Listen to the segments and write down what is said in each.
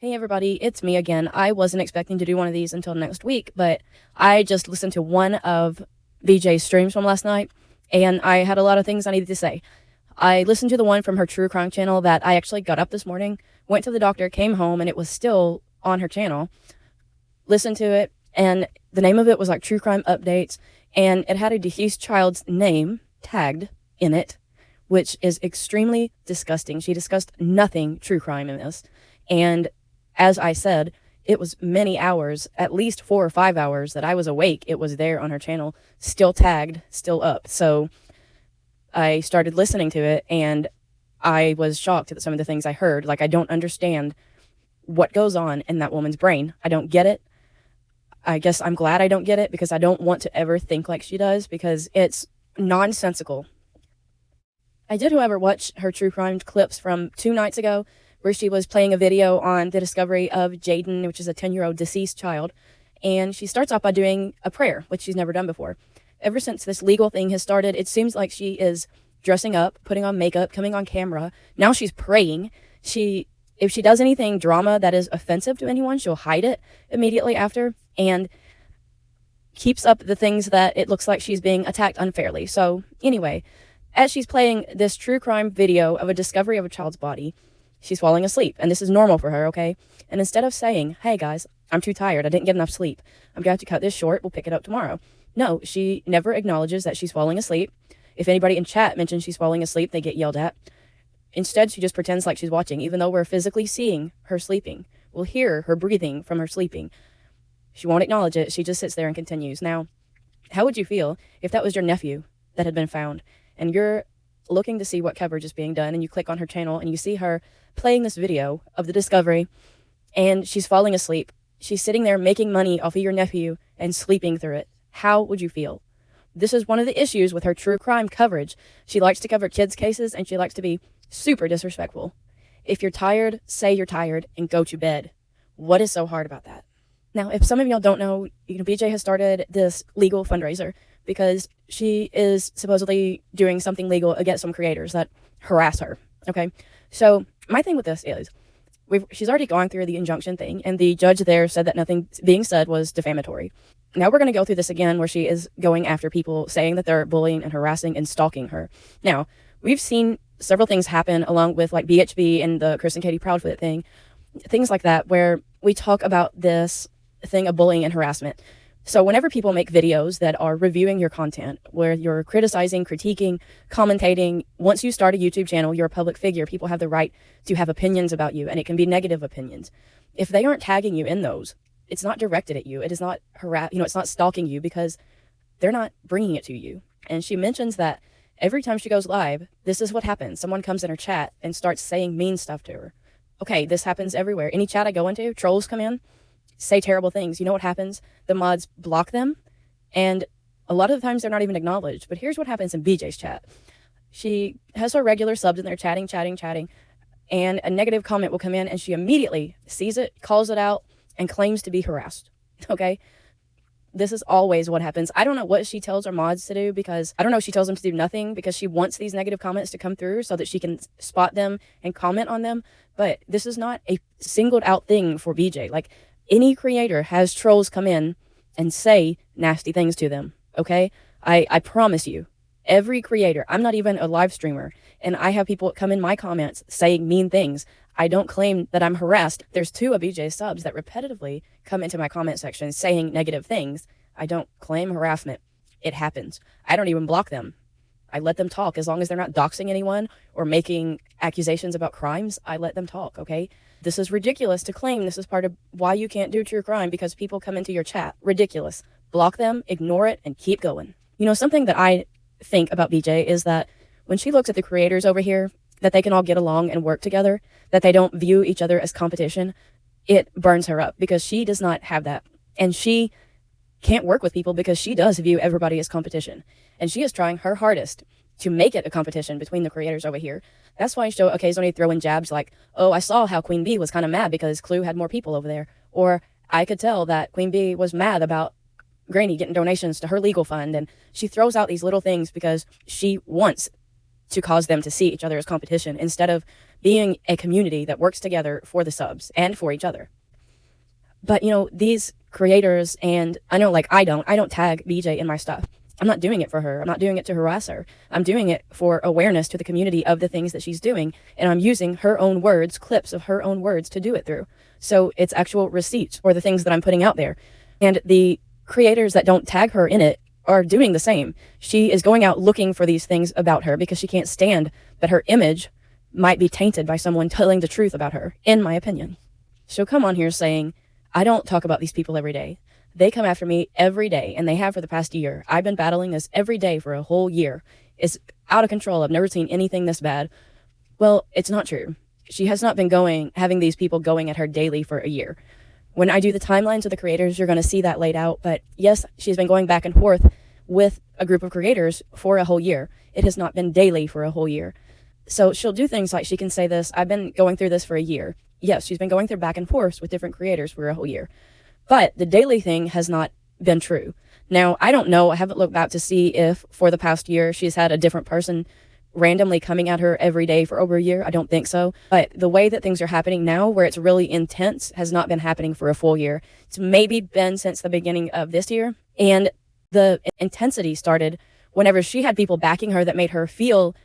Hey everybody, it's me again. I wasn't expecting to do one of these until next week, but I just listened to one of BJ's streams from last night, and I had a lot of things I needed to say. I listened to the one from her true crime channel that I actually got up this morning, went to the doctor, came home, and it was still on her channel. Listened to it, and the name of it was like True Crime Updates, and it had a deceased child's name tagged in it, which is extremely disgusting. She discussed nothing true crime in this, and as I said, it was many hours, at least 4 or 5 hours that I was awake. It was there on her channel, still tagged, still up. So I started listening to it, and I was shocked at some of the things I heard. Like, I don't understand what goes on in that woman's brain. I don't get it. I guess I'm glad I don't get it, because I don't want to ever think like she does, because it's nonsensical. I did, however, watch her true crime clips from 2 nights ago, where she was playing a video on the discovery of Jaden, which is a 10-year-old deceased child. And she starts off by doing a prayer, which she's never done before. Ever since this legal thing has started, it seems like she is dressing up, putting on makeup, coming on camera. Now she's praying. If she does anything drama that is offensive to anyone, she'll hide it immediately after, and keeps up the things that it looks like she's being attacked unfairly. So anyway, as she's playing this true crime video of a discovery of a child's body, she's falling asleep, and this is normal for her, okay? And instead of saying, hey guys, I'm too tired, I didn't get enough sleep, I'm going to have to cut this short, we'll pick it up tomorrow. No, she never acknowledges that she's falling asleep. If anybody in chat mentions she's falling asleep, they get yelled at. Instead, she just pretends like she's watching, even though we're physically seeing her sleeping. We'll hear her breathing from her sleeping. She won't acknowledge it, she just sits there and continues. Now, how would you feel if that was your nephew that had been found, and you're looking to see what coverage is being done, and you click on her channel, and you see her playing this video of the discovery, and she's falling asleep. She's sitting there making money off of your nephew and sleeping through it. How would you feel? This is one of the issues with her true crime coverage. She likes to cover kids' cases, and she likes to be super disrespectful. If you're tired, say you're tired and go to bed. What is so hard about that? Now, if some of y'all don't know, BJ has started this legal fundraiser because she is supposedly doing something legal against some creators that harass her, okay? So my thing with this is, she's already gone through the injunction thing, and the judge there said that nothing being said was defamatory. Now we're going to go through this again, where she is going after people, saying that they're bullying and harassing and stalking her. Now, we've seen several things happen along with like BHB and the Chris and Katie Proudfoot thing, things like that, where we talk about this thing of bullying and harassment. So whenever people make videos that are reviewing your content, where you're criticizing, critiquing, commentating, once you start a YouTube channel, you're a public figure. People have the right to have opinions about you, and it can be negative opinions. If they aren't tagging you in those, it's not directed at you. It is not it's not stalking you, because they're not bringing it to you. And she mentions that every time she goes live, this is what happens. Someone comes in her chat and starts saying mean stuff to her. Okay, this happens everywhere. Any chat I go into, trolls come in, say terrible things. You know what happens? The mods block them, and a lot of the times they're not even acknowledged. But here's what happens in BJ's chat. She has her regular subs in there chatting, and a negative comment will come in, and she immediately sees it, calls it out, and claims to be harassed. Okay? This is always what happens. I don't know what she tells her mods to do, because I don't know if she tells them to do nothing because she wants these negative comments to come through so that she can spot them and comment on them. But this is not a singled out thing for BJ. Like, any creator has trolls come in and say nasty things to them, okay? I promise you, every creator, I'm not even a live streamer, and I have people come in my comments saying mean things. I don't claim that I'm harassed. There's 2 of BJ's subs that repetitively come into my comment section saying negative things. I don't claim harassment. It happens. I don't even block them. I let them talk. As long as they're not doxing anyone or making accusations about crimes, I let them talk, okay? This is ridiculous to claim this is part of why you can't do true crime, because people come into your chat. Ridiculous. Block them, ignore it, and keep going. Something that I think about BJ is that when she looks at the creators over here, that they can all get along and work together, that they don't view each other as competition, it burns her up, because she does not have that. And she can't work with people because she does view everybody as competition. And she is trying her hardest to make it a competition between the creators over here. That's why she'll occasionally throw in jabs like, oh, I saw how Queen Bee was kind of mad because Clue had more people over there. Or I could tell that Queen Bee was mad about Granny getting donations to her legal fund. And she throws out these little things because she wants to cause them to see each other as competition instead of being a community that works together for the subs and for each other. But, these creators, and I know, I don't tag BJ in my stuff. I'm not doing it for her. I'm not doing it to harass her. I'm doing it for awareness to the community of the things that she's doing. And I'm using her own words, clips of her own words to do it through. So it's actual receipts for the things that I'm putting out there. And the creators that don't tag her in it are doing the same. She is going out looking for these things about her because she can't stand that her image might be tainted by someone telling the truth about her, in my opinion. She'll come on here saying, I don't talk about these people every day. They come after me every day, and they have for the past year. I've been battling this every day for a whole year. It's out of control. I've never seen anything this bad. Well, it's not true. She has not been having these people going at her daily for a year. When I do the timelines of the creators, you're going to see that laid out. But yes, she's been going back and forth with a group of creators for a whole year. It has not been daily for a whole year. So she'll do things like she can say this, I've been going through this for a year. Yes, she's been going through back and forth with different creators for a whole year. But the daily thing has not been true. Now, I don't know. I haven't looked back to see if for the past year she's had a different person randomly coming at her every day for over a year. I don't think so. But the way that things are happening now, where it's really intense, has not been happening for a full year. It's maybe been since the beginning of this year. And the intensity started whenever she had people backing her that made her feel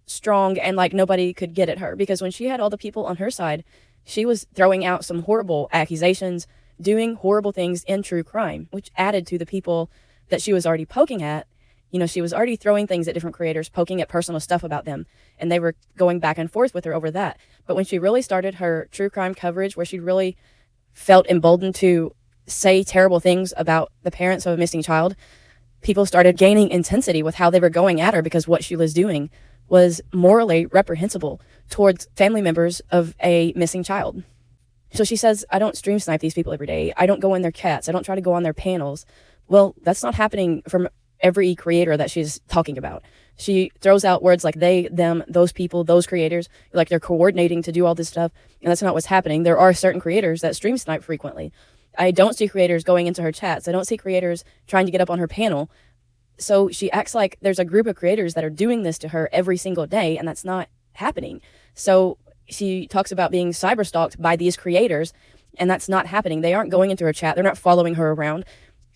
strong and like nobody could get at her. Because when she had all the people on her side, she was throwing out some horrible accusations, doing horrible things in true crime, which added to the people that she was already poking at. She was already throwing things at different creators, poking at personal stuff about them, and they were going back and forth with her over that. But when she really started her true crime coverage, where she really felt emboldened to say terrible things about the parents of a missing child, people started gaining intensity with how they were going at her because what she was doing was morally reprehensible towards family members of a missing child. So she says, I don't stream snipe these people every day. I don't go in their chats. I don't try to go on their panels. Well, that's not happening from every creator that she's talking about. She throws out words like they, them, those people, those creators, like they're coordinating to do all this stuff. And that's not what's happening. There are certain creators that stream snipe frequently. I don't see creators going into her chats. I don't see creators trying to get up on her panel. So she acts like there's a group of creators that are doing this to her every single day, and that's not happening. So she talks about being cyberstalked by these creators, and that's not happening. They aren't going into her chat. They're not following her around.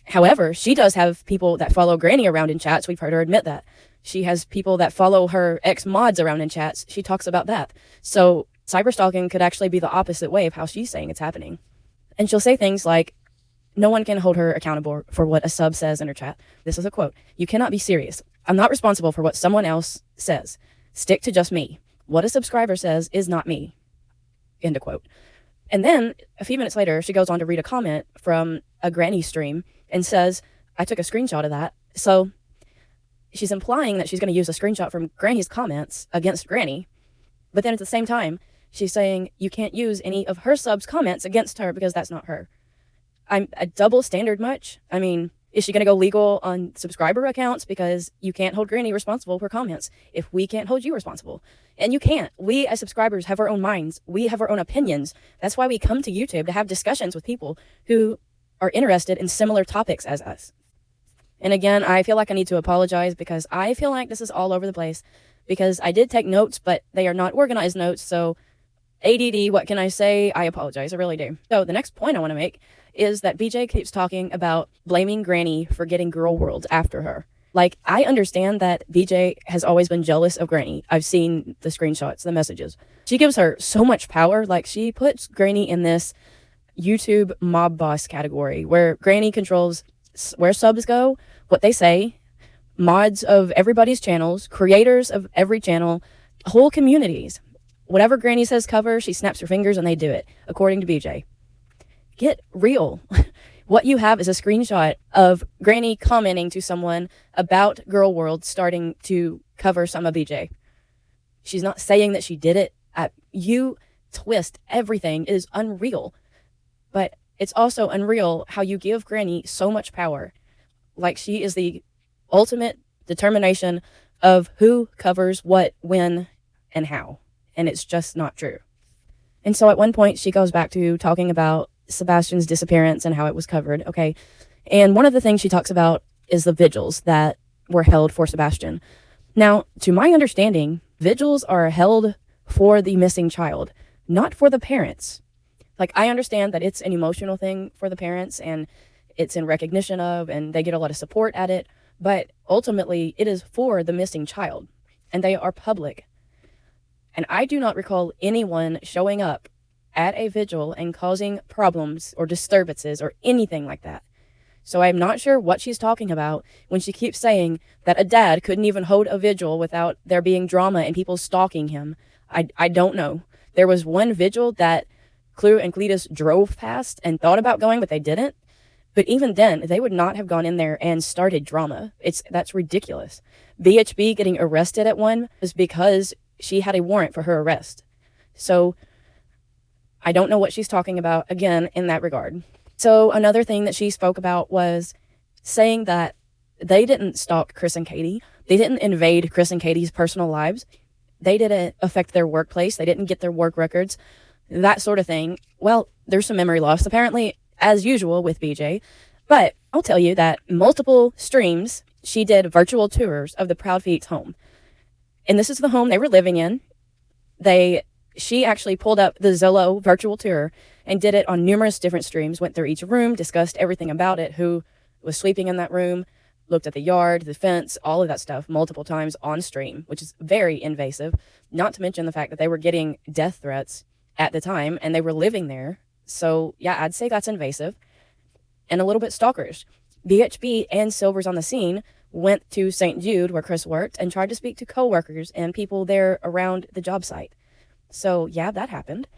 However, she does have people that follow Granny around in chats. We've heard her admit that. She has people that follow her ex-mods around in chats. She talks about that. So cyberstalking could actually be the opposite way of how she's saying it's happening. And she'll say things like, no one can hold her accountable for what a sub says in her chat. This is a quote. You cannot be serious. I'm not responsible for what someone else says. Stick to just me. What a subscriber says is not me. End of quote. And then a few minutes later, she goes on to read a comment from a Granny stream and says, I took a screenshot of that. So she's implying that she's going to use a screenshot from Granny's comments against Granny. But then at the same time, she's saying you can't use any of her subs' comments against her because that's not her. I'm a double standard much. I mean, is she going to go legal on subscriber accounts? Because you can't hold Granny responsible for comments if we can't hold you responsible. And you can't. We as subscribers have our own minds. We have our own opinions. That's why we come to YouTube, to have discussions with people who are interested in similar topics as us. And again, I feel like I need to apologize because I feel like this is all over the place because I did take notes, but they are not organized notes. So ADD, what can I say? I apologize. I really do. So the next point I want to make is that BJ keeps talking about blaming Granny for getting Girl World after her. Like, I understand that BJ has always been jealous of Granny. I've seen the screenshots, the messages. She gives her so much power. Like, she puts Granny in this YouTube mob boss category where Granny controls where subs go, what they say, mods of everybody's channels, creators of every channel, whole communities. Whatever Granny says cover, she snaps her fingers and they do it, according to BJ. Get real. What you have is a screenshot of Granny commenting to someone about Girl World starting to cover some of BJ. She's not saying that she did it. You twist everything. It is unreal. But it's also unreal how you give Granny so much power. Like, she is the ultimate determination of who covers what, when, and how. And it's just not true. And so at one point, she goes back to talking about Sebastian's disappearance and how it was covered, okay? And one of the things she talks about is the vigils that were held for Sebastian. Now, to my understanding, vigils are held for the missing child, not for the parents. Like, I understand that it's an emotional thing for the parents and it's in recognition of, and they get a lot of support at it, but ultimately it is for the missing child, and they are public. And I do not recall anyone showing up at a vigil and causing problems or disturbances or anything like that. So I'm not sure what she's talking about when she keeps saying that a dad couldn't even hold a vigil without there being drama and people stalking him. I don't know. There was one vigil that Clue and Cletus drove past and thought about going, but they didn't. But even then, they would not have gone in there and started drama. That's ridiculous. BHB getting arrested at one is because she had a warrant for her arrest. So I don't know what she's talking about, again, in that regard. So another thing that she spoke about was saying that they didn't stalk Chris and Katie. They didn't invade Chris and Katie's personal lives. They didn't affect their workplace. They didn't get their work records, that sort of thing. Well, there's some memory loss, apparently, as usual with BJ. But I'll tell you that multiple streams, she did virtual tours of the Proud Feet's home. And this is the home they were living in. She actually pulled up the Zillow virtual tour and did it on numerous different streams, went through each room, discussed everything about it, who was sweeping in that room, looked at the yard, the fence, all of that stuff multiple times on stream, which is very invasive, not to mention the fact that they were getting death threats at the time and they were living there. So yeah, I'd say that's invasive and a little bit stalkerish. BHB and Silvers on the Scene went to St. Jude where Chris worked and tried to speak to coworkers and people there around the job site. So yeah, that happened.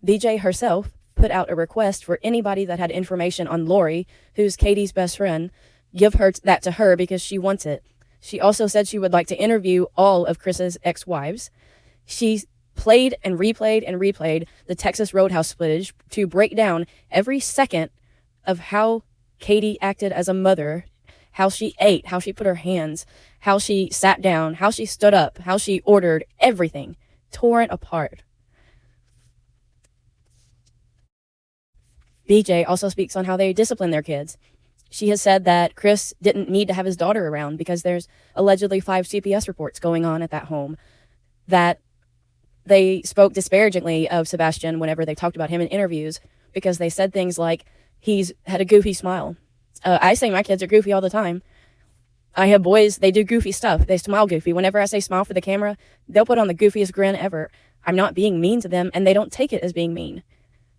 BJ herself put out a request for anybody that had information on Lori, who's Katie's best friend, give that to her because she wants it. She also said she would like to interview all of Chris's ex-wives. She played and replayed the Texas Roadhouse footage to break down every second of how Katie acted as a mother, how she ate, how she put her hands, how she sat down, how she stood up, how she ordered, everything. Torn apart. BJ also speaks on how they discipline their kids. She has said that Chris didn't need to have his daughter around because there's allegedly 5 CPS reports going on at that home, that they spoke disparagingly of Sebastian whenever they talked about him in interviews because they said things like, he's had a goofy smile. I say my kids are goofy all the time. I have boys, they do goofy stuff. They smile goofy. Whenever I say smile for the camera, they'll put on the goofiest grin ever. I'm not being mean to them, and they don't take it as being mean.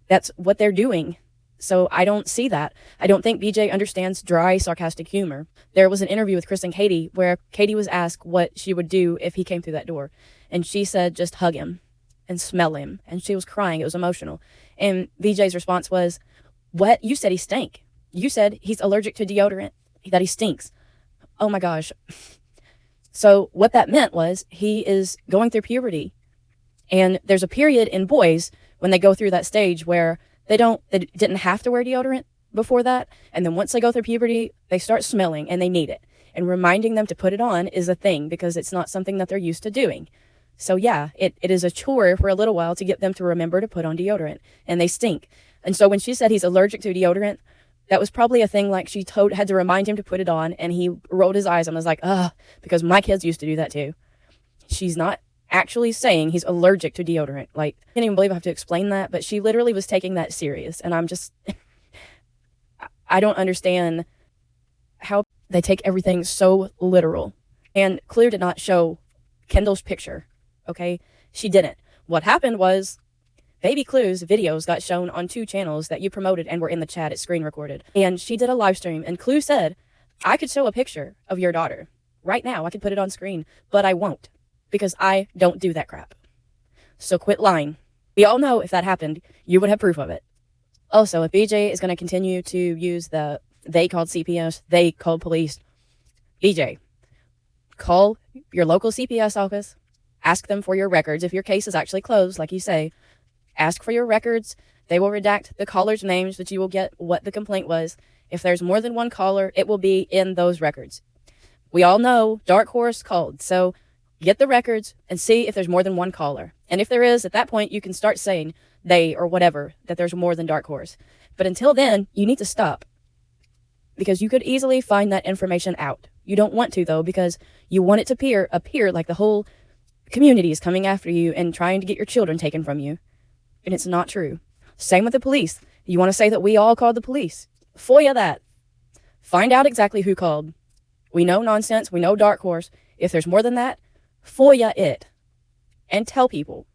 That's what they're doing. So I don't see that. I don't think BJ understands dry, sarcastic humor. There was an interview with Chris and Katie where Katie was asked what she would do if he came through that door. And she said, just hug him and smell him. And she was crying. It was emotional. And BJ's response was, what? You said he stank. You said he's allergic to deodorant, that he stinks. Oh my gosh. So what that meant was he is going through puberty. And there's a period in boys when they go through that stage where they didn't have to wear deodorant before that. And then once they go through puberty, they start smelling and they need it. And reminding them to put it on is a thing because it's not something that they're used to doing. So yeah, it is a chore for a little while to get them to remember to put on deodorant, and they stink. And so when she said he's allergic to deodorant, that was probably a thing like she had to remind him to put it on, and he rolled his eyes and was like, because my kids used to do that too. She's not actually saying he's allergic to deodorant. Like, I can't even believe I have to explain that, but she literally was taking that serious. And I'm just, I don't understand how they take everything so literal. And Claire did not show Kendall's picture, okay? She didn't. What happened was, Baby Clue's videos got shown on 2 channels that you promoted and were in the chat. It's screen recorded. And she did a live stream, and Clue said, I could show a picture of your daughter right now. I could put it on screen, but I won't because I don't do that crap. So quit lying. We all know if that happened, you would have proof of it. Also, if BJ is going to continue to use they called CPS, they called police, BJ, call your local CPS office, ask them for your records. If your case is actually closed, like you say, ask for your records. They will redact the caller's names, but you will get what the complaint was. If there's more than one caller, it will be in those records. We all know Dark Horse called, so get the records and see if there's more than one caller. And if there is, at that point, you can start saying they or whatever, that there's more than Dark Horse. But until then, you need to stop because you could easily find that information out. You don't want to, though, because you want it to appear like the whole community is coming after you and trying to get your children taken from you. And it's not true. Same with the police. You want to say that we all called the police. FOIA that. Find out exactly who called. We know nonsense. We know dark horse. If there's more than that, FOIA it. And tell people.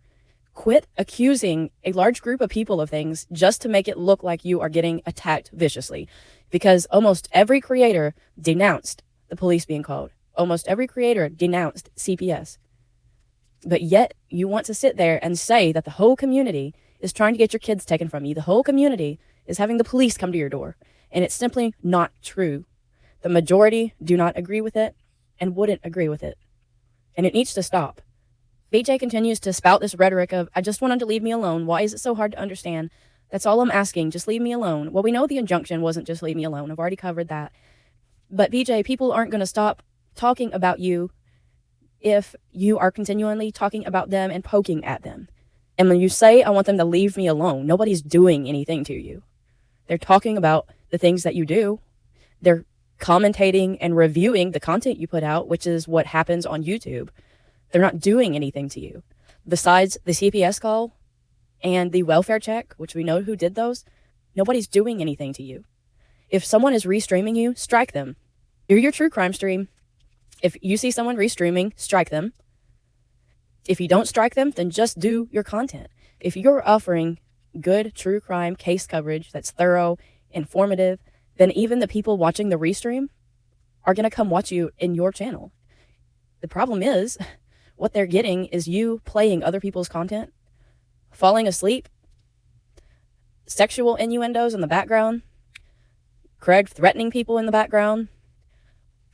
Quit accusing a large group of people of things just to make it look like you are getting attacked viciously. Because almost every creator denounced the police being called. Almost every creator denounced CPS. But yet, you want to sit there and say that the whole community is trying to get your kids taken from you. The whole community is having the police come to your door. And it's simply not true. The majority do not agree with it and wouldn't agree with it. And it needs to stop. BJ continues to spout this rhetoric of, I just want him to leave me alone. Why is it so hard to understand? That's all I'm asking. Just leave me alone. Well, we know the injunction wasn't just leave me alone. I've already covered that. But BJ, people aren't going to stop talking about you if you are continually talking about them and poking at them. And when you say, I want them to leave me alone, nobody's doing anything to you. They're talking about the things that you do. They're commentating and reviewing the content you put out, which is what happens on YouTube. They're not doing anything to you. Besides the CPS call and the welfare check, which we know who did those, nobody's doing anything to you. If someone is restreaming you, strike them. Do your true crime stream. If you see someone restreaming, strike them. If you don't strike them, then just do your content. If you're offering good true crime case coverage that's thorough, informative, then even the people watching the restream are going to come watch you in your channel. The problem is, what they're getting is you playing other people's content, falling asleep, sexual innuendos in the background, Craig threatening people in the background,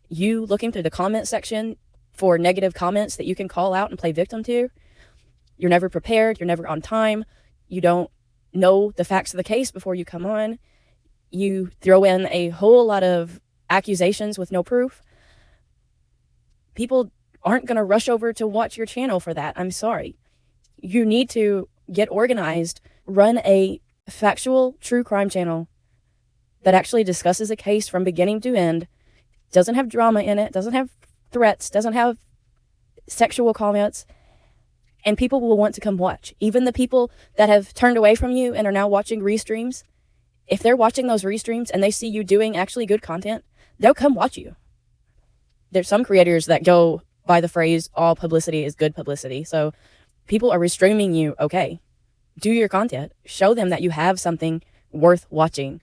you looking through the comment section for negative comments that you can call out and play victim to. You're never prepared. You're never on time. You don't know the facts of the case before you come on. You throw in a whole lot of accusations with no proof. People aren't going to rush over to watch your channel for that. I'm sorry. You need to get organized, run a factual true crime channel that actually discusses a case from beginning to end, doesn't have drama in it, doesn't have threats, doesn't have sexual comments, and people will want to come watch. Even the people that have turned away from you and are now watching restreams, if they're watching those restreams and they see you doing actually good content, they'll come watch you. There's some creators that go by the phrase, all publicity is good publicity. So people are restreaming you, okay. Do your content. Show them that you have something worth watching,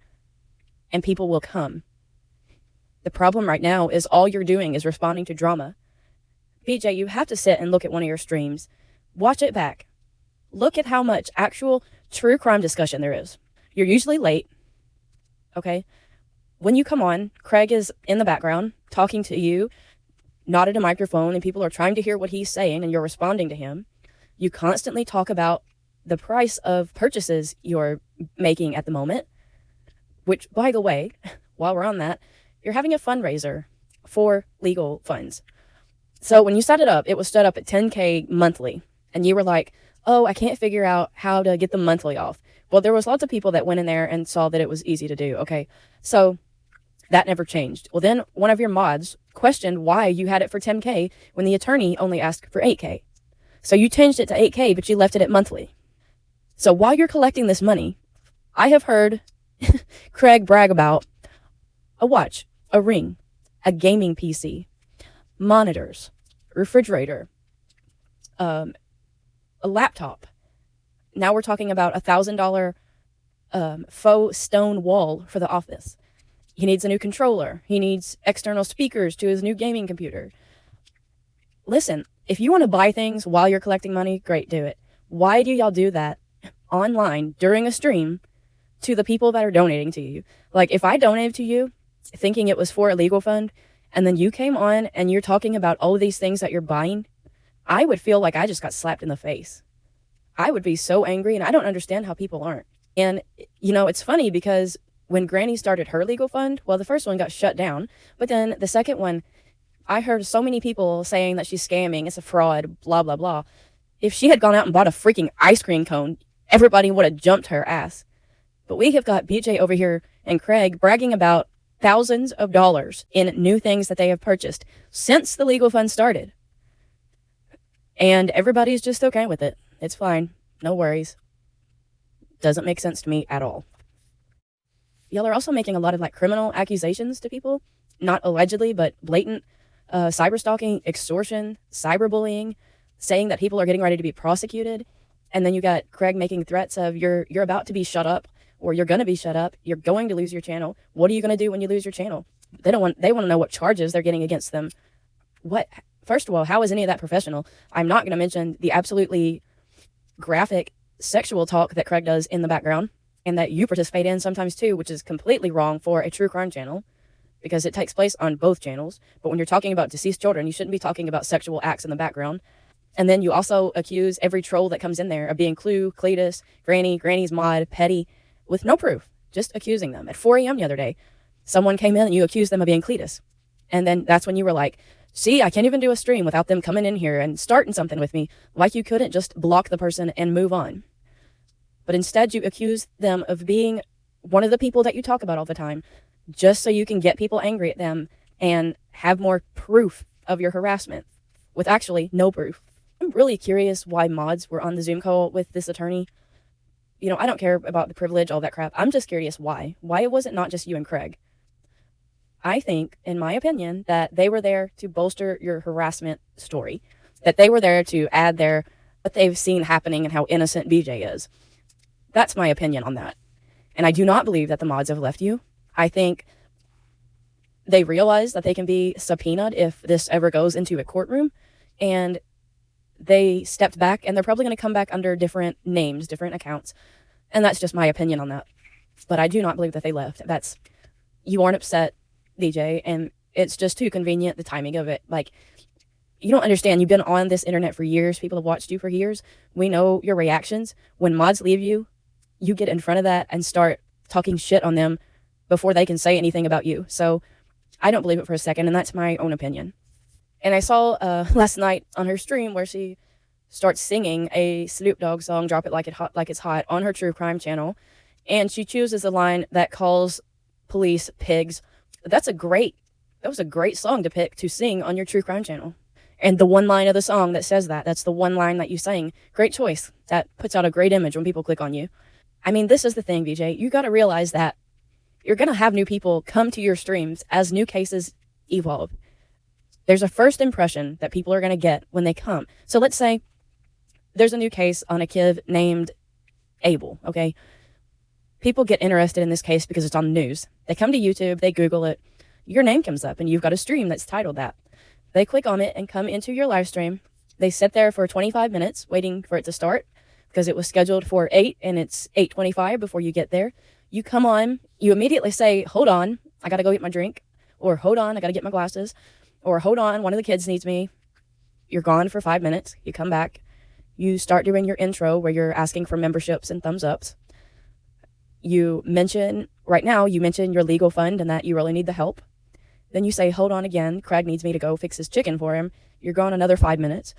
and people will come. The problem right now is all you're doing is responding to drama. BJ, you have to sit and look at one of your streams. Watch it back. Look at how much actual true crime discussion there is. You're usually late, okay? When you come on, Craig is in the background talking to you, not at a microphone, and people are trying to hear what he's saying, and you're responding to him. You constantly talk about the price of purchases you're making at the moment, which, by the way, while we're on that, you're having a fundraiser for legal funds. So when you set it up, it was set up at $10K monthly, and you were like, oh, I can't figure out how to get the monthly off. Well, there was lots of people that went in there and saw that it was easy to do, okay? So that never changed. Well, then one of your mods questioned why you had it for $10K when the attorney only asked for $8K. So you changed it to $8K, but you left it at monthly. So while you're collecting this money, I have heard Craig brag about a watch, a ring, a gaming PC, monitors, refrigerator, a laptop. Now we're talking about $1,000 faux stone wall for the office. He needs a new controller. He needs external speakers to his new gaming computer. Listen, if you want to buy things while you're collecting money, great, do it. Why do y'all do that online during a stream to the people that are donating to you? Like, if I donated to you thinking it was for a legal fund, and then you came on and you're talking about all of these things that you're buying, I would feel like I just got slapped in the face. I would be so angry, and I don't understand how people aren't. And, you know, it's funny because when Granny started her legal fund, well, the first one got shut down, but then the second one, I heard so many people saying that she's scamming, it's a fraud, blah, blah, blah. If she had gone out and bought a freaking ice cream cone, everybody would have jumped her ass. But we have got BJ over here and Craig bragging about thousands of dollars in new things that they have purchased since the legal fund started. And everybody's just okay with it. It's fine. No worries. Doesn't make sense to me at all. Y'all are also making a lot of like criminal accusations to people. Not allegedly, but blatant cyber stalking, extortion, cyberbullying, saying that people are getting ready to be prosecuted. And then you got Craig making threats of you're about to be shut up, or you're going to be shut up. You're going to lose your channel. What are you going to do when you lose your channel? They want to know what charges they're getting against them. What? First of all, how is any of that professional? I'm not going to mention the absolutely graphic sexual talk that Craig does in the background and that you participate in sometimes too, which is completely wrong for a true crime channel because it takes place on both channels. But when you're talking about deceased children, you shouldn't be talking about sexual acts in the background. And then you also accuse every troll that comes in there of being Clue, Cletus, Granny's Mod, Petty, with no proof, just accusing them. At 4 a.m. the other day, someone came in and you accused them of being Cletus. And then that's when you were like, see, I can't even do a stream without them coming in here and starting something with me. Like you couldn't just block the person and move on. But instead you accuse them of being one of the people that you talk about all the time, just so you can get people angry at them and have more proof of your harassment with actually no proof. I'm really curious why mods were on the Zoom call with this attorney. You know, I don't care about the privilege, all that crap. I'm just curious why. Why was it not just you and Craig? I think, in my opinion, that they were there to bolster your harassment story. That they were there to add what they've seen happening and how innocent BJ is. That's my opinion on that. And I do not believe that the mods have left you. I think they realize that they can be subpoenaed if this ever goes into a courtroom. And they stepped back, and they're probably going to come back under different names, different accounts. And that's just my opinion on that. But I do not believe that they left. You aren't upset, DJ, and it's just too convenient, the timing of it. Like, you don't understand. You've been on this internet for years. People have watched you for years. We know your reactions. When mods leave you, you get in front of that and start talking shit on them before they can say anything about you. So I don't believe it for a second, and that's my own opinion. And I saw last night on her stream where she starts singing a Snoop Dogg song, Drop It Like It's Hot, on her true crime channel. And she chooses a line that calls police pigs. That was a great song to pick to sing on your true crime channel. And the one line of the song that says that's the one line that you sang. Great choice. That puts out a great image when people click on you. I mean, this is the thing, VJ. You got to realize that you're going to have new people come to your streams as new cases evolve. There's a first impression that people are going to get when they come. So let's say there's a new case on a kid named Abel, okay? People get interested in this case because it's on the news. They come to YouTube, they Google it, your name comes up, and you've got a stream that's titled that. They click on it and come into your live stream. They sit there for 25 minutes waiting for it to start because it was scheduled for 8 and it's 8:25 before you get there. You come on, you immediately say, hold on, I got to go get my drink, or hold on, I got to get my glasses, or hold on, one of the kids needs me. You're gone for 5 minutes. You come back. You start doing your intro where you're asking for memberships and thumbs ups. You mention your legal fund and that you really need the help. Then you say, hold on again. Craig needs me to go fix his chicken for him. You're gone another 5 minutes.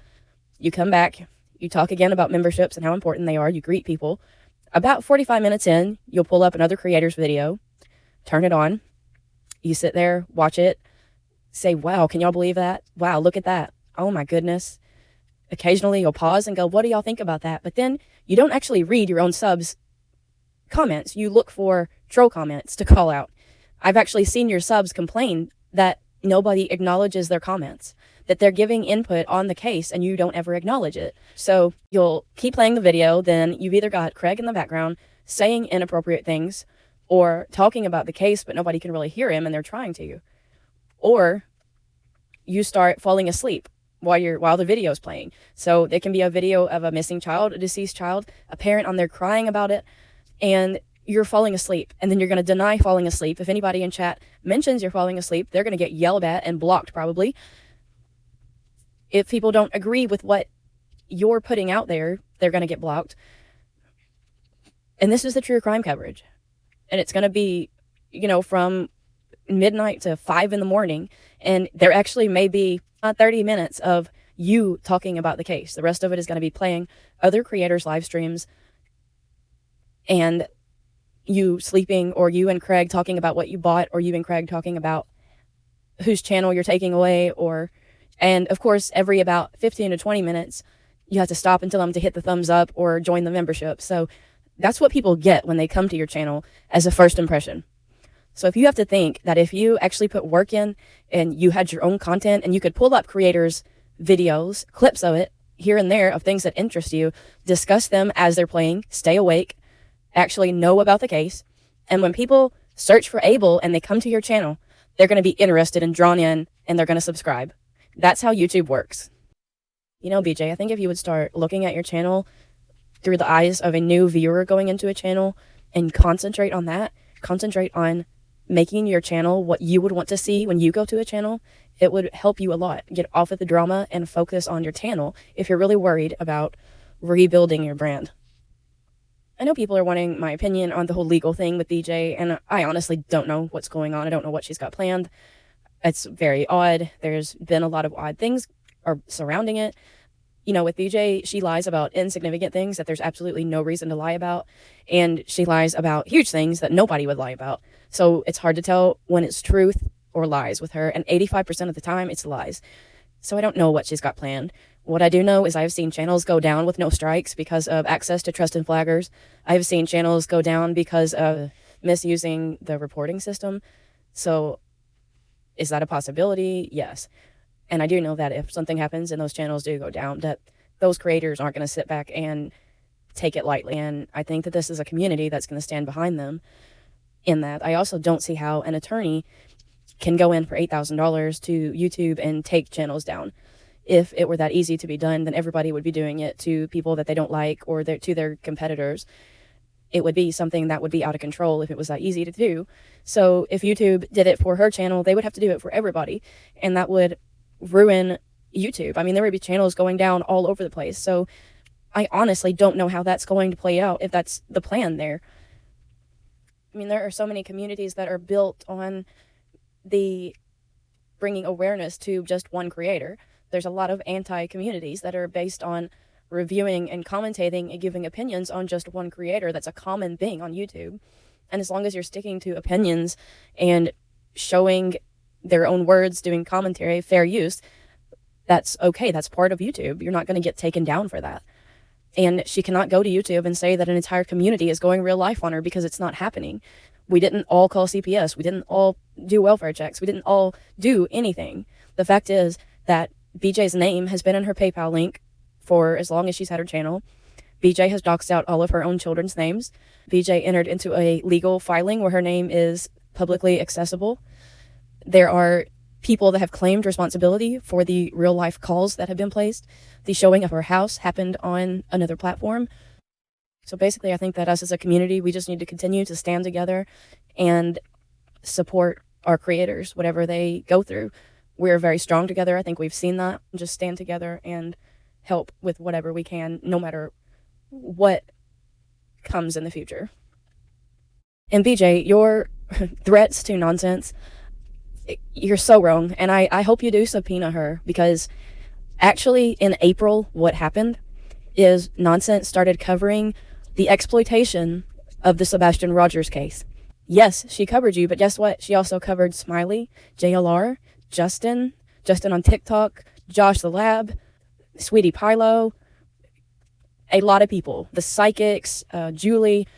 You come back. You talk again about memberships and how important they are. You greet people. About 45 minutes in, you'll pull up another creator's video, turn it on. You sit there, watch it, say, wow, can y'all believe that? Wow, look at that. Oh my goodness. Occasionally you'll pause and go, what do y'all think about that? But then you don't actually read your own subs' comments. You look for troll comments to call out. I've actually seen your subs complain that nobody acknowledges their comments, that they're giving input on the case and you don't ever acknowledge it. So you'll keep playing the video, then you've either got Craig in the background saying inappropriate things or talking about the case, but nobody can really hear him and they're trying to. Or you start falling asleep while the video is playing. So there can be a video of a missing child, a deceased child, a parent on there crying about it, and you're falling asleep. And then you're going to deny falling asleep. If anybody in chat mentions you're falling asleep, they're going to get yelled at and blocked probably. If people don't agree with what you're putting out there, they're going to get blocked. And this is the true crime coverage. And it's going to be, from midnight to 5 in the morning. And there actually may be 30 minutes of you talking about the case. The rest of it is going to be playing other creators' live streams. And you sleeping, or you and Craig talking about what you bought, or you and Craig talking about whose channel you're taking away, and of course, every about 15 to 20 minutes, you have to stop and tell them to hit the thumbs up or join the membership. So that's what people get when they come to your channel as a first impression. So if you have to think that if you actually put work in and you had your own content and you could pull up creators' videos, clips of it here and there of things that interest you, discuss them as they're playing, stay awake, actually know about the case. And when people search for Abel and they come to your channel, they're going to be interested and drawn in, and they're going to subscribe. That's how YouTube works. You know, BJ, I think if you would start looking at your channel through the eyes of a new viewer going into a channel and concentrate on that, concentrate on making your channel what you would want to see when you go to a channel, it would help you a lot. Get off of the drama and focus on your channel if you're really worried about rebuilding your brand. I know people are wanting my opinion on the whole legal thing with BJ, and I honestly don't know what's going on. I don't know what she's got planned. It's very odd. There's been a lot of odd things surrounding it. You know, with BJ, she lies about insignificant things that there's absolutely no reason to lie about, and she lies about huge things that nobody would lie about. So it's hard to tell when it's truth or lies with her, and 85% of the time, it's lies. So I don't know what she's got planned. What I do know is I've seen channels go down with no strikes because of access to trust and flaggers. I've seen channels go down because of misusing the reporting system. So is that a possibility? Yes. And I do know that if something happens and those channels do go down, that those creators aren't going to sit back and take it lightly. And I think that this is a community that's going to stand behind them in that. I also don't see how an attorney can go in for $8,000 to YouTube and take channels down. If it were that easy to be done, then everybody would be doing it to people that they don't like or to their competitors. It would be something that would be out of control if it was that easy to do. So if YouTube did it for her channel, they would have to do it for everybody. And that would ruin YouTube. I mean, there would be channels going down all over the place. So I honestly don't know how that's going to play out if that's the plan there. I mean, there are so many communities that are built on the bringing awareness to just one creator. There's a lot of anti-communities that are based on reviewing and commentating and giving opinions on just one creator. That's a common thing on YouTube. And as long as you're sticking to opinions and showing their own words, doing commentary, fair use, that's okay. That's part of YouTube. You're not going to get taken down for that. And she cannot go to YouTube and say that an entire community is going real life on her, because it's not happening. We didn't all call CPS. We didn't all do welfare checks. We didn't all do anything. The fact is that BJ's name has been in her PayPal link for as long as she's had her channel. BJ has doxed out all of her own children's names. BJ entered into a legal filing where her name is publicly accessible. There are people that have claimed responsibility for the real life calls that have been placed. The showing of her house happened on another platform. So basically, I think that us as a community, we just need to continue to stand together and support our creators, whatever they go through. We're very strong together. I think we've seen that. Just stand together and help with whatever we can, no matter what comes in the future. And BJ, your threats to nonsense, you're so wrong. And I hope you do subpoena her, because actually in April, what happened is Nonsense started covering the exploitation of the Sebastian Rogers case. Yes, she covered you, but guess what? She also covered Smiley, JLR, Justin on TikTok, Josh the Lab, Sweetie Pilo, a lot of people, the psychics, Julie.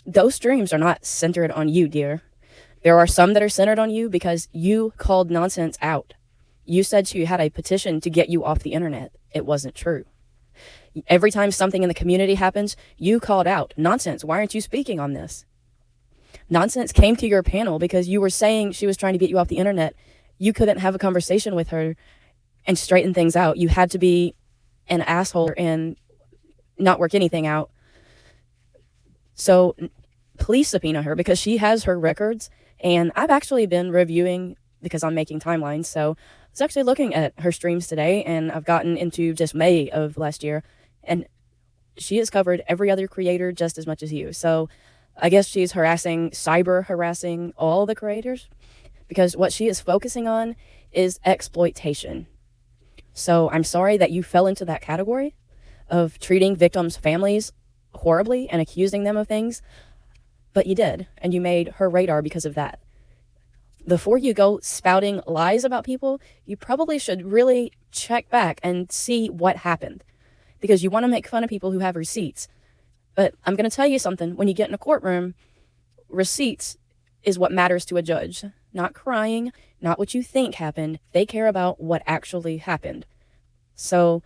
Those streams are not centered on you, dear. There are some that are centered on you because you called Nonsense out. You said she had a petition to get you off the internet. It wasn't true. Every time something in the community happens, you called out, Nonsense, why aren't you speaking on this? Nonsense came to your panel because you were saying she was trying to get you off the internet. You couldn't have a conversation with her and straighten things out. You had to be an asshole and not work anything out. So please subpoena her, because she has her records. And I've actually been reviewing, because I'm making timelines. So I was actually looking at her streams today, and I've gotten into just May of last year. And she has covered every other creator just as much as you. So I guess she's cyber harassing all the creators, because what she is focusing on is exploitation. So I'm sorry that you fell into that category of treating victims' families horribly and accusing them of things. but you did, and you made her radar because of that. Before you go spouting lies about people, you probably should really check back and see what happened, because you want to make fun of people who have receipts. But I'm going to tell you something. When you get in a courtroom, receipts is what matters to a judge. Not crying, not what you think happened. They care about what actually happened. So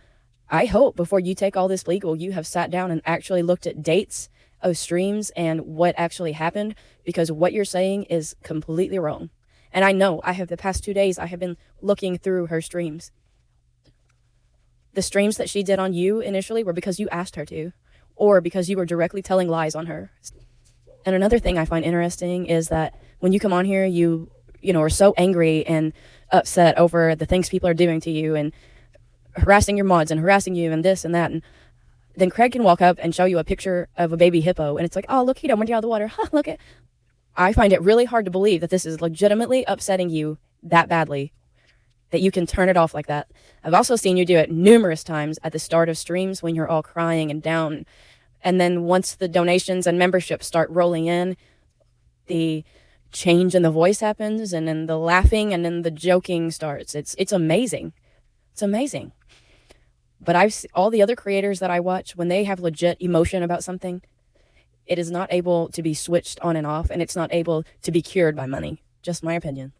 I hope before you take all this legal, you have sat down and actually looked at dates of streams and what actually happened, because what you're saying is completely wrong. And I know the past 2 days, I have been looking through her streams. The streams that she did on you initially were because you asked her to, or because you were directly telling lies on her. And another thing I find interesting is that when you come on here, you are so angry and upset over the things people are doing to you and harassing your mods and harassing you and this and that. And then Craig can walk up and show you a picture of a baby hippo. And it's like, oh, look, he went out of the water. Huh, look at. I find it really hard to believe that this is legitimately upsetting you that badly, that you can turn it off like that. I've also seen you do it numerous times at the start of streams when you're all crying and down. And then once the donations and memberships start rolling in, the change in the voice happens, and then the laughing and then the joking starts. It's amazing. It's amazing. But all the other creators that I watch, when they have legit emotion about something, it is not able to be switched on and off, and it's not able to be cured by money. Just my opinion.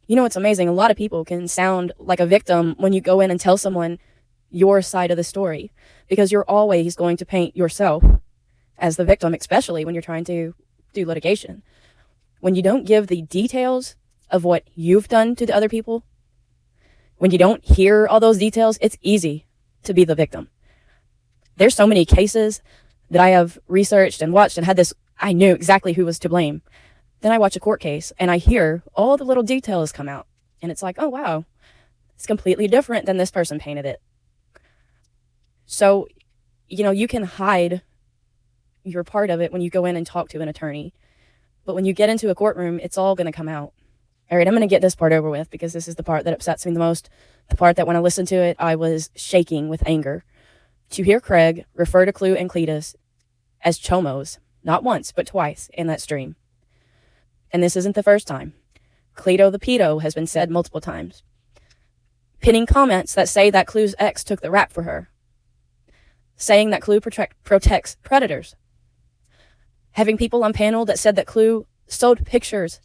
You know what's amazing? A lot of people can sound like a victim when you go in and tell someone your side of the story, because you're always going to paint yourself as the victim, especially when you're trying to do litigation. When you don't give the details of what you've done to the other people, when you don't hear all those details, it's easy to be the victim. There's so many cases that I have researched and watched and I knew exactly who was to blame. Then I watch a court case and I hear all the little details come out. And it's like, oh, wow, it's completely different than this person painted it. So, you can hide your part of it when you go in and talk to an attorney. But when you get into a courtroom, it's all going to come out. All right, I'm going to get this part over with, because this is the part that upsets me the most. The part that when I listened to it, I was shaking with anger. To hear Craig refer to Clue and Cletus as chomos, not once, but twice in that stream. And this isn't the first time. Cleto the pedo has been said multiple times. Pinning comments that say that Clue's ex took the rap for her. Saying that Clue protects predators. Having people on panel that said that Clue sold pictures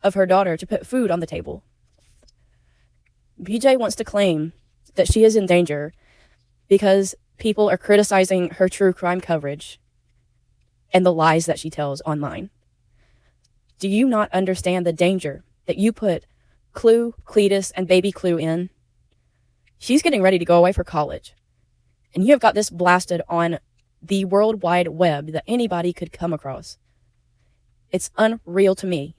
of her daughter to put food on the table. BJ wants to claim that she is in danger because people are criticizing her true crime coverage and the lies that she tells online. Do you not understand the danger that you put Clue, Cletus, and baby Clue in? She's getting ready to go away for college. And you have got this blasted on the World Wide Web that anybody could come across. It's unreal to me.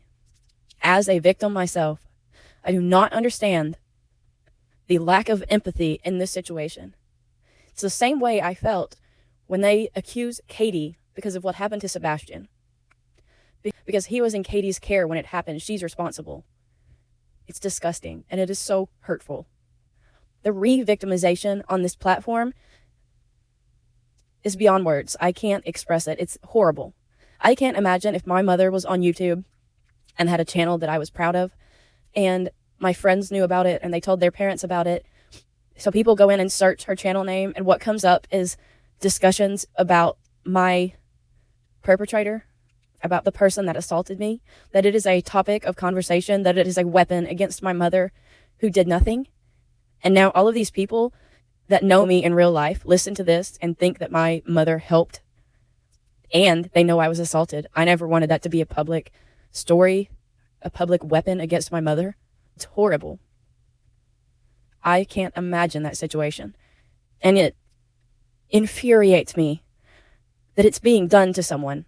As a victim myself, I do not understand the lack of empathy in this situation. It's the same way I felt when they accused Katie because of what happened to Sebastian. Because he was in Katie's care when it happened. She's responsible. It's disgusting, and it is so hurtful. The re-victimization on this platform is beyond words. I can't express it. It's horrible. I can't imagine if my mother was on YouTube and had a channel that I was proud of, and my friends knew about it, and they told their parents about it. So people go in and search her channel name, and what comes up is discussions about my perpetrator, about the person that assaulted me, that it is a topic of conversation, that it is a weapon against my mother who did nothing. And now all of these people that know me in real life listen to this and think that my mother helped, and they know I was assaulted. I never wanted that to be a public story, a public weapon against my mother. It's horrible. I can't imagine that situation. And it infuriates me that it's being done to someone.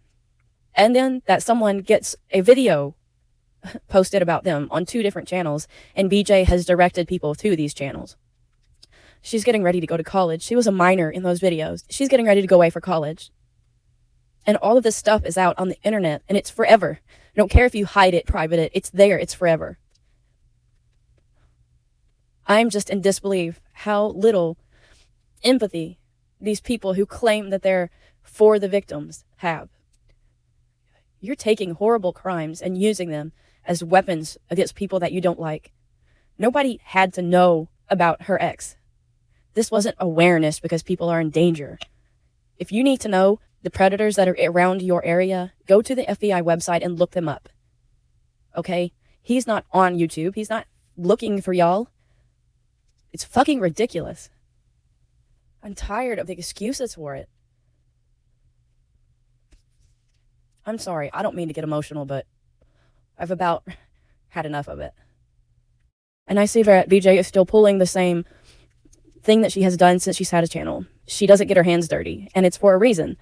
And then that someone gets a video posted about them on 2 different channels, and BJ has directed people to these channels. She's getting ready to go to college. She was a minor in those videos. She's getting ready to go away for college. And all of this stuff is out on the internet, and it's forever. I don't care if you hide it, private it. It's there. It's forever. I'm just in disbelief how little empathy these people who claim that they're for the victims have. You're taking horrible crimes and using them as weapons against people that you don't like. Nobody had to know about her ex. This wasn't awareness because people are in danger. If you need to know the predators that are around your area, go to the FBI website and look them up. Okay? He's not on YouTube. He's not looking for y'all. It's fucking ridiculous. I'm tired of the excuses for it. I'm sorry. I don't mean to get emotional, but I've about had enough of it. And I see that BJ is still pulling the same thing that she has done since she's had a channel. She doesn't get her hands dirty, and it's for a reason.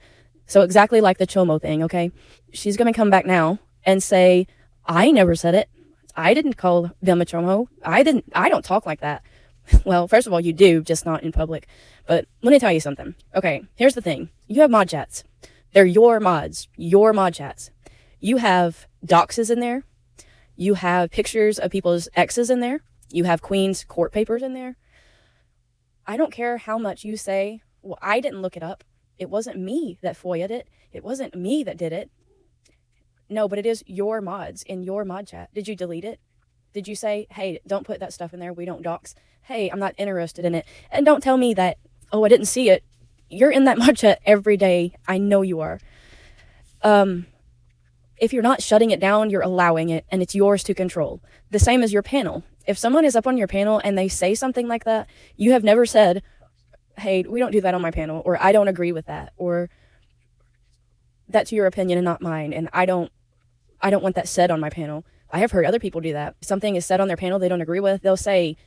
So exactly like the Chomo thing, okay? She's going to come back now and say, I never said it. I didn't call them a Chomo. I don't talk like that. Well, first of all, you do, just not in public. But let me tell you something. Okay, here's the thing. You have mod chats. They're your mods, your mod chats. You have doxes in there. You have pictures of people's exes in there. You have Queen's court papers in there. I don't care how much you say, well, I didn't look it up. It wasn't me that FOIA'd it. It wasn't me that did it. No, but it is your mods in your mod chat. Did you delete it? Did you say, hey, don't put that stuff in there. We don't dox. Hey, I'm not interested in it. And don't tell me that, oh, I didn't see it. You're in that mod chat every day. I know you are. If you're not shutting it down, you're allowing it, and it's yours to control. The same as your panel. If someone is up on your panel and they say something like that, you have never said, hey, we don't do that on my panel, or I don't agree with that, or that's your opinion and not mine, and I don't want that said on my panel. I have heard other people do that. If something is said on their panel they don't agree with, they'll say,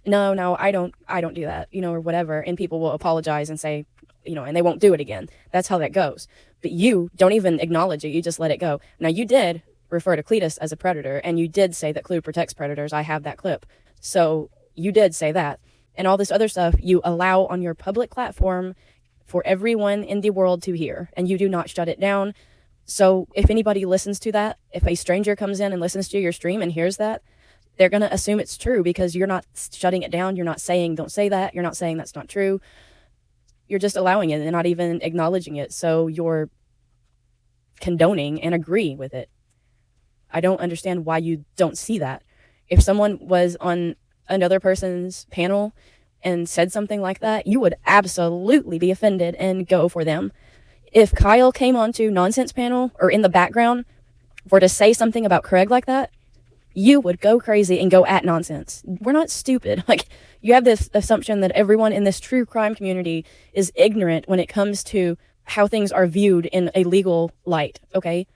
no, I don't do that, or whatever, and people will apologize and say, and they won't do it again. That's how that goes. But you don't even acknowledge it. You just let it go. Now, you did refer to Cletus as a predator, and you did say that Clue protects predators. I have that clip. So you did say that. And all this other stuff you allow on your public platform for everyone in the world to hear, and you do not shut it down. So if anybody listens to that, if a stranger comes in and listens to your stream and hears that, they're going to assume it's true because you're not shutting it down. You're not saying, don't say that. You're not saying that's not true. You're just allowing it and not even acknowledging it. So you're condoning and agree with it. I don't understand why you don't see that. If someone was on another person's panel and said something like that, you would absolutely be offended and go for them. If Kyle came onto Nonsense panel or in the background for to say something about Craig like that, you would go crazy and go at Nonsense. We're not stupid. Like, you have this assumption that everyone in this true crime community is ignorant when it comes to how things are viewed in a legal light, okay?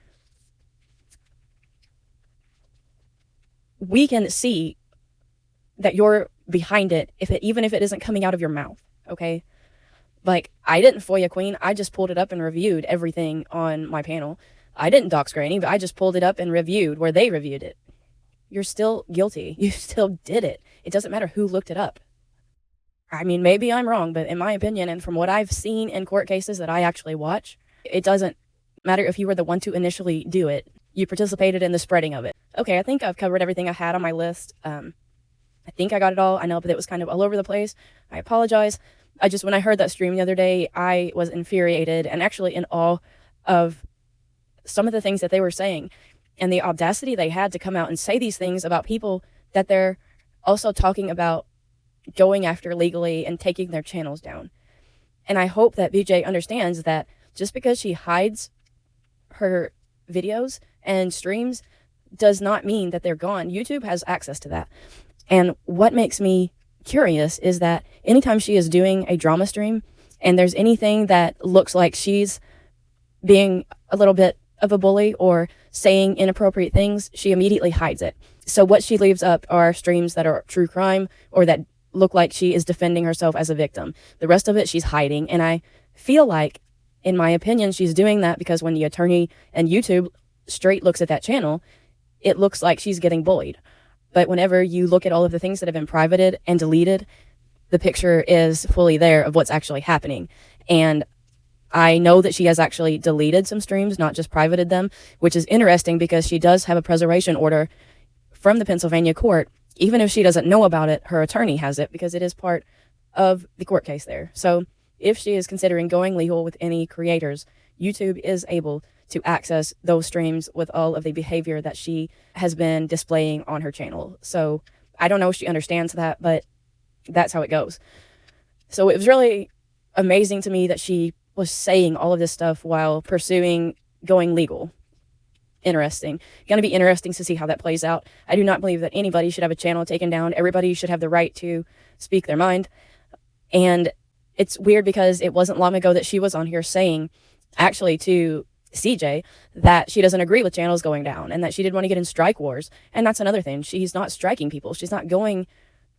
We can see that you're behind it, even if it isn't coming out of your mouth, okay? Like, I didn't FOIA Queen. I just pulled it up and reviewed everything on my panel. I didn't dox Granny, but I just pulled it up and reviewed where they reviewed it. You're still guilty. You still did it. It doesn't matter who looked it up. I mean, maybe I'm wrong, but in my opinion, and from what I've seen in court cases that I actually watch, it doesn't matter if you were the one to initially do it. You participated in the spreading of it. Okay, I think I've covered everything I had on my list. I think I got it all. I know, but it was kind of all over the place. I apologize. When I heard that stream the other day, I was infuriated and actually in awe of some of the things that they were saying and the audacity they had to come out and say these things about people that they're also talking about going after legally and taking their channels down. And I hope that BJ understands that just because she hides her videos and streams does not mean that they're gone. YouTube has access to that. And what makes me curious is that anytime she is doing a drama stream and there's anything that looks like she's being a little bit of a bully or saying inappropriate things, she immediately hides it. So what she leaves up are streams that are true crime or that look like she is defending herself as a victim. The rest of it she's hiding. And I feel like, in my opinion, she's doing that because when the attorney and YouTube straight looks at that channel, it looks like she's getting bullied. But whenever you look at all of the things that have been privated and deleted, the picture is fully there of what's actually happening. And I know that she has actually deleted some streams, not just privated them, which is interesting because she does have a preservation order from the Pennsylvania court. Even if she doesn't know about it, her attorney has it because it is part of the court case there. So if she is considering going legal with any creators, YouTube is able to access those streams with all of the behavior that she has been displaying on her channel. So I don't know if she understands that, but that's how it goes. So it was really amazing to me that she was saying all of this stuff while pursuing going legal. Interesting. Going to be interesting to see how that plays out. I do not believe that anybody should have a channel taken down. Everybody should have the right to speak their mind. And it's weird because it wasn't long ago that she was on here saying, actually to CJ, that she doesn't agree with channels going down and that she didn't want to get in strike wars. And that's another thing. She's not striking people. She's not going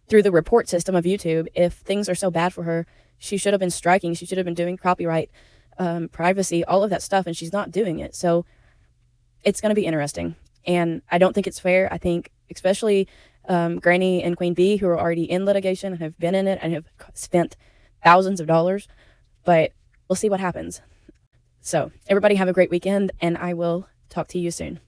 through the report system of YouTube. If things are so bad for her, she should have been striking. She should have been doing copyright, privacy, all of that stuff. And she's not doing it. So it's going to be interesting. And I don't think it's fair. I think especially Granny and Queen Bee, who are already in litigation and have been in it and have spent thousands of dollars. But we'll see what happens. So everybody have a great weekend, and I will talk to you soon.